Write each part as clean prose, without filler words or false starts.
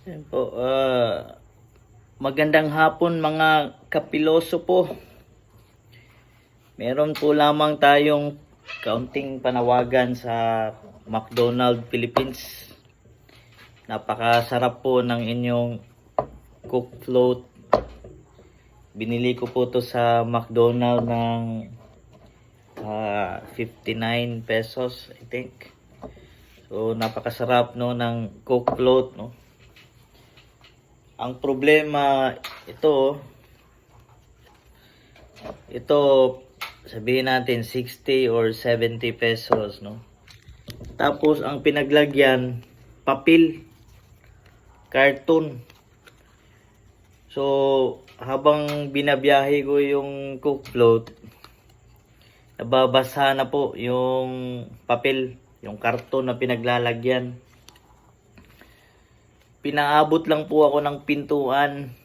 Yan po, magandang hapon mga kapiloso po. Meron po lamang tayong kaunting panawagan sa McDonald's Philippines. Napakasarap po ng inyong cook float. Binili ko po to sa McDonald's ng 59 pesos, I think. So napakasarap no ng cook float, no. Ang problema ito sabihin natin 60 or 70 pesos, no. Tapos ang pinaglagyan papel, karton. So habang binabiyahe ko yung cook float, nababasa na po yung papel, yung karton na pinaglalagyan. Pinaabot lang po ako ng pintuan.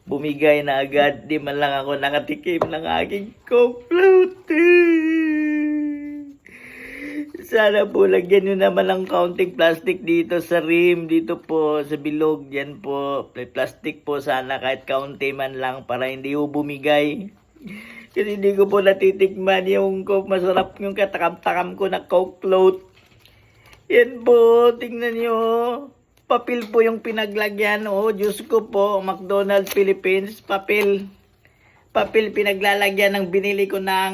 Bumigay na agad. Di man lang ako nakatikim ng aking cook float. Sana po lagyan nyo naman ng counting plastic dito sa rim. Dito po sa bilog. Yan po. Plastic po sana kahit kaunti man lang para hindi po bumigay. Kasi hindi ko po natitikman yung masarap yung katakam-takam ko na cook float. Yan po. Tingnan nyo. Papel po yung pinaglagyan. Oh, Diyos ko po, McDonald's Philippines, papel. Papel pinaglalagyan ng binili ko ng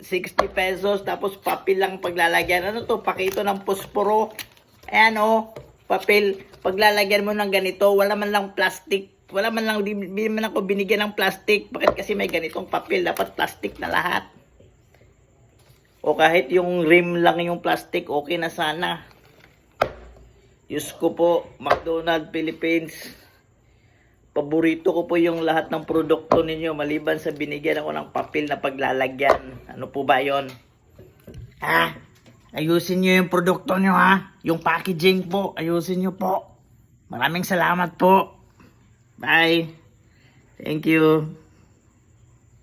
60 pesos. Tapos papel lang paglalagyan. Ano to? Pakito ng posporo. Ayan oh, papel. Paglalagyan mo ng ganito, wala man lang plastic. Wala man lang, di man ako binigyan ng plastic. Bakit kasi may ganitong papel? Dapat plastic na lahat. O kahit yung rim lang yung plastic, okay na sana. Diyos ko po, McDonald's Philippines. Paborito ko po yung lahat ng produkto ninyo maliban sa binigyan ako ng papel na paglalagyan. Ano po ba yon? Ha? Ayusin nyo yung produkto nyo ha. Yung packaging po, ayusin nyo po. Maraming salamat po. Bye. Thank you.